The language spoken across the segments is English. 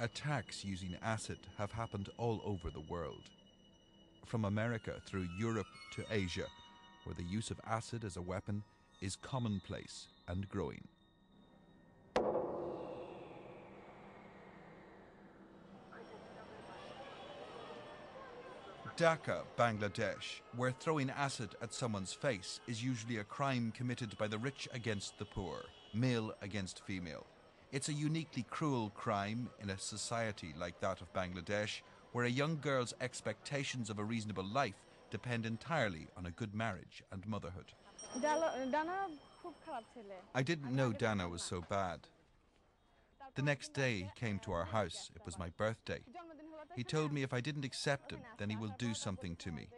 Attacks using acid have happened all over the world. From America through Europe to Asia, where the use of acid as a weapon is commonplace and growing. Dhaka, Bangladesh, where throwing acid at someone's face is usually a crime committed by the rich against the poor, male against female. It's a uniquely cruel crime in a society like that of Bangladesh, where a young girl's expectations of a reasonable life depend entirely on a good marriage and motherhood. I didn't know Dana was so bad. The next day he came to our house. It was my birthday. He told me if I didn't accept him, then he will do something to me.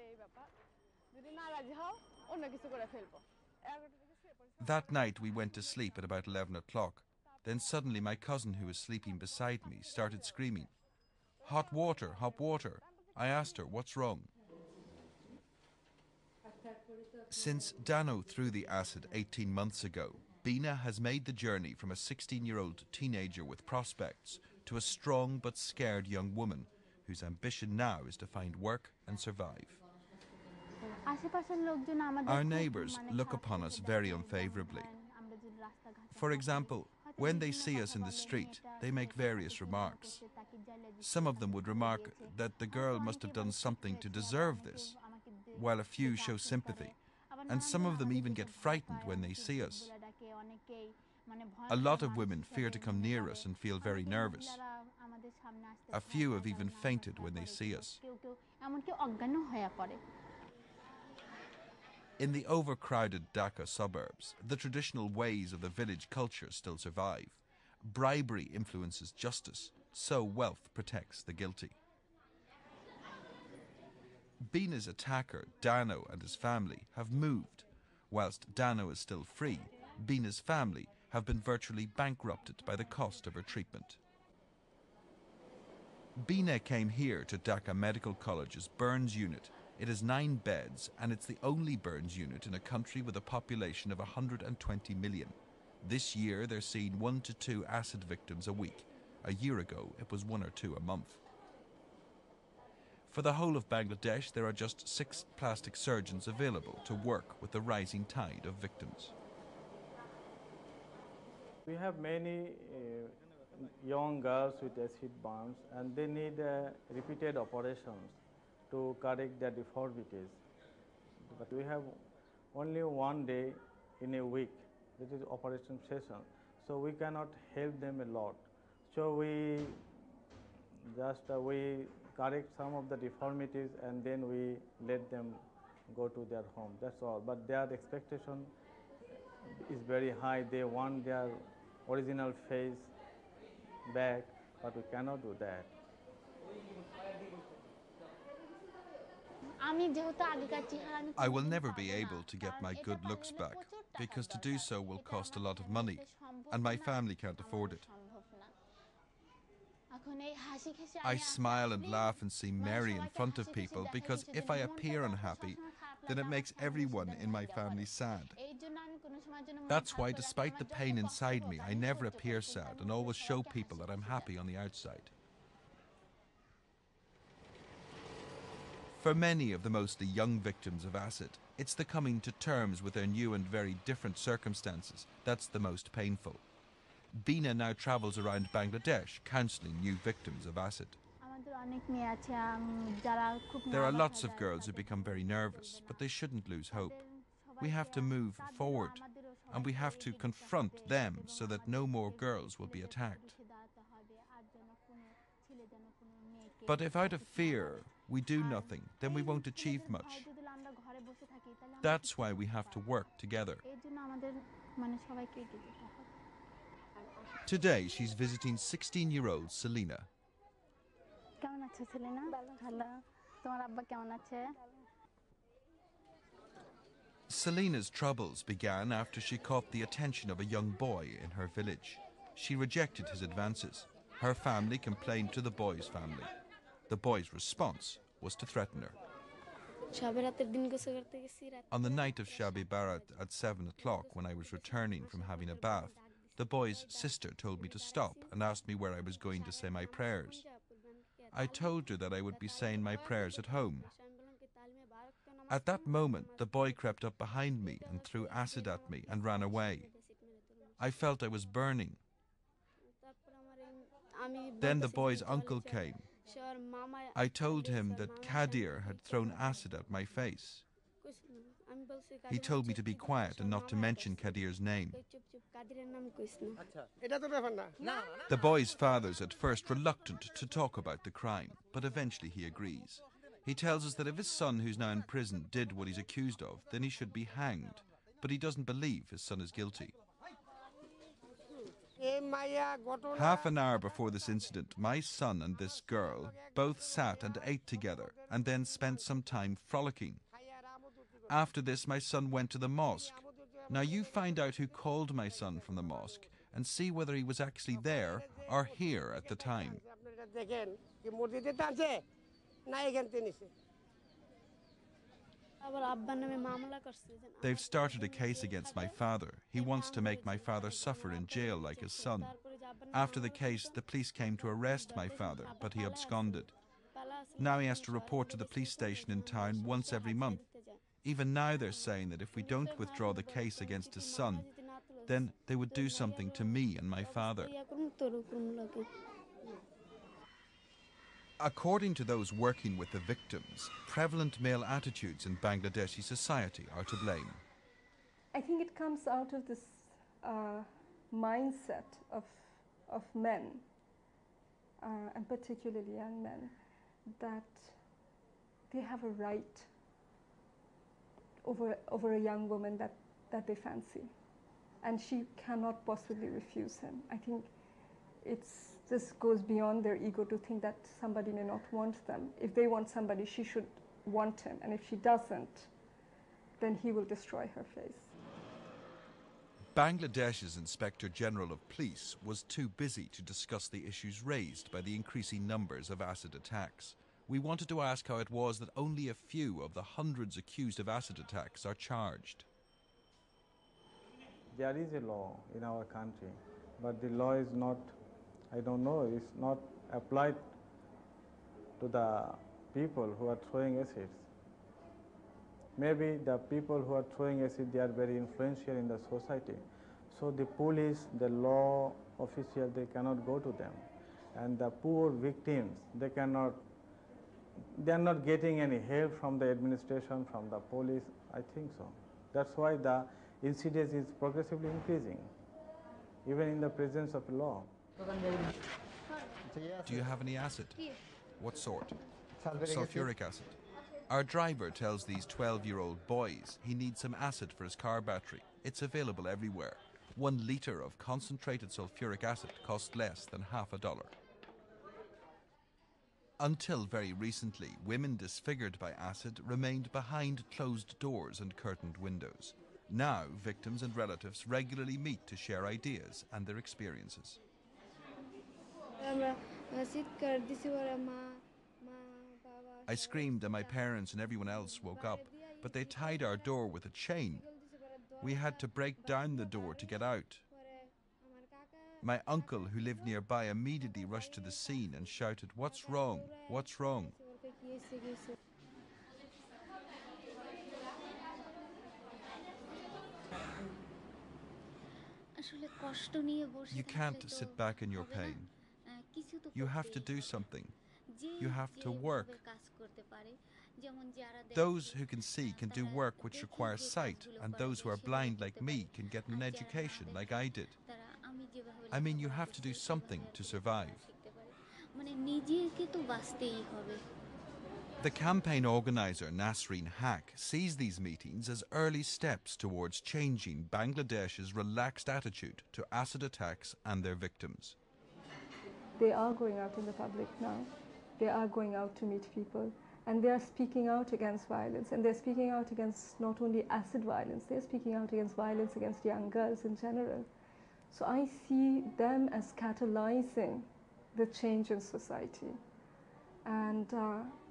That night we went to sleep at about 11 o'clock. Then suddenly my cousin, who was sleeping beside me, started screaming, "Hot water, hot water." I asked her, "What's wrong?" Since Dano threw the acid 18 months ago, Beeta has made the journey from a 16-year-old teenager with prospects to a strong but scared young woman whose ambition now is to find work and survive. Our neighbours look upon us very unfavourably. For example, when they see us in the street, they make various remarks. Some of them would remark that the girl must have done something to deserve this, while a few show sympathy, and some of them even get frightened when they see us. A lot of women fear to come near us and feel very nervous. A few have even fainted when they see us. In the overcrowded Dhaka suburbs, the traditional ways of the village culture still survive. Bribery influences justice, so wealth protects the guilty. Beeta's attacker, Dano, and his family have moved. Whilst Dano is still free, Beeta's family have been virtually bankrupted by the cost of her treatment. Beeta came here to Dhaka Medical College's burns unit. It has 9 beds, and it's the only burns unit in a country with a population of 120 million. This year they're seeing 1 to 2 acid victims a week. A year ago it was 1 or 2 a month. For the whole of Bangladesh there are just 6 plastic surgeons available to work with the rising tide of victims. We have many young girls with acid burns, and they need repeated operations to correct their deformities. But we have only 1 day in a week, that is operation session, so we cannot help them a lot. So we correct some of the deformities and then we let them go to their home, that's all. But their expectation is very high. They want their original face back, but we cannot do that. I will never be able to get my good looks back, because to do so will cost a lot of money, and my family can't afford it. I smile and laugh and seem merry in front of people, because if I appear unhappy, then it makes everyone in my family sad. That's why, despite the pain inside me, I never appear sad and always show people that I'm happy on the outside. For many of the mostly young victims of acid, it's the coming to terms with their new and very different circumstances that's the most painful. Beeta now travels around Bangladesh counselling new victims of acid. There are lots of girls who become very nervous, but they shouldn't lose hope. We have to move forward, and we have to confront them so that no more girls will be attacked. But if out of fear we do nothing, then we won't achieve much. That's why we have to work together. Today she's visiting 16-year-old Selena. Selena's troubles began after she caught the attention of a young boy in her village. She rejected his advances. Her family complained to the boy's family. The boy's response was to threaten her. On the night of Shabi Barat at 7 o'clock, when I was returning from having a bath, the boy's sister told me to stop and asked me where I was going to say my prayers. I told her that I would be saying my prayers at home. At that moment, the boy crept up behind me and threw acid at me and ran away. I felt I was burning. Then the boy's uncle came. I told him that Kadir had thrown acid at my face. He told me to be quiet and not to mention Kadir's name. The boy's father's at first reluctant to talk about the crime, but eventually he agrees. He tells us that if his son, who's now in prison, did what he's accused of, then he should be hanged, but he doesn't believe his son is guilty. Half an hour before this incident, my son and this girl both sat and ate together and then spent some time frolicking. After this, my son went to the mosque. Now you find out who called my son from the mosque and see whether he was actually there or here at the time. They've started a case against my father. He wants to make my father suffer in jail like his son. After the case, the police came to arrest my father, but he absconded. Now he has to report to the police station in town once every month. Even now they're saying that if we don't withdraw the case against his son, then they would do something to me and my father. According to those working with the victims, prevalent male attitudes in Bangladeshi society are to blame. I think it comes out of this mindset of men, and particularly young men, that they have a right over a young woman that they fancy, and she cannot possibly refuse him. I think this goes beyond their ego to think that somebody may not want them. If they want somebody, she should want him, and if she doesn't, then he will destroy her face. Bangladesh's Inspector General of Police was too busy to discuss the issues raised by the increasing numbers of acid attacks. We wanted to ask how it was that only a few of the hundreds accused of acid attacks are charged. There is a law in our country, but the law is not, I don't know, it's not applied to the people who are throwing acids. Maybe the people who are throwing acid, they are very influential in the society. So the police, the law officials, they cannot go to them. And the poor victims, they are not getting any help from the administration, from the police, I think so. That's why the incidence is progressively increasing, even in the presence of law. Do you have any acid? What sort? Sulfuric acid. Our driver tells these 12-year-old boys he needs some acid for his car battery. It's available everywhere. 1 litre of concentrated sulfuric acid costs less than $50. Until very recently, women disfigured by acid remained behind closed doors and curtained windows. Now, victims and relatives regularly meet to share ideas and their experiences. I screamed and my parents and everyone else woke up, but they tied our door with a chain. We had to break down the door to get out. My uncle, who lived nearby, immediately rushed to the scene and shouted, "What's wrong? What's wrong?" You can't sit back in your pain. You have to do something. You have to work. Those who can see can do work which requires sight, and those who are blind like me can get an education like I did. I mean, you have to do something to survive. The campaign organizer Nasreen Haq sees these meetings as early steps towards changing Bangladesh's relaxed attitude to acid attacks and their victims. They are going out in the public now. They are going out to meet people, and they are speaking out against violence, and they're speaking out against not only acid violence, they're speaking out against violence against young girls in general. So I see them as catalyzing the change in society, and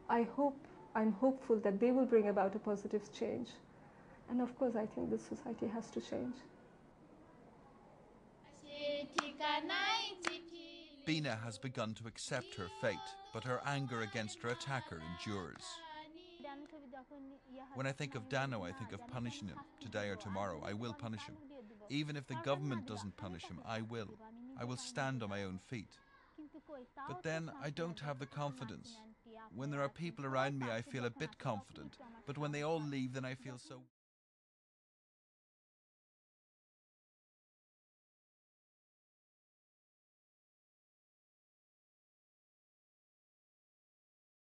I'm hopeful that they will bring about a positive change. And of course, I think this society has to change. Beena has begun to accept her fate, but her anger against her attacker endures. When I think of Dano, I think of punishing him. Today or tomorrow, I will punish him. Even if the government doesn't punish him, I will. I will stand on my own feet. But then I don't have the confidence. When there are people around me, I feel a bit confident. But when they all leave, then I feel so...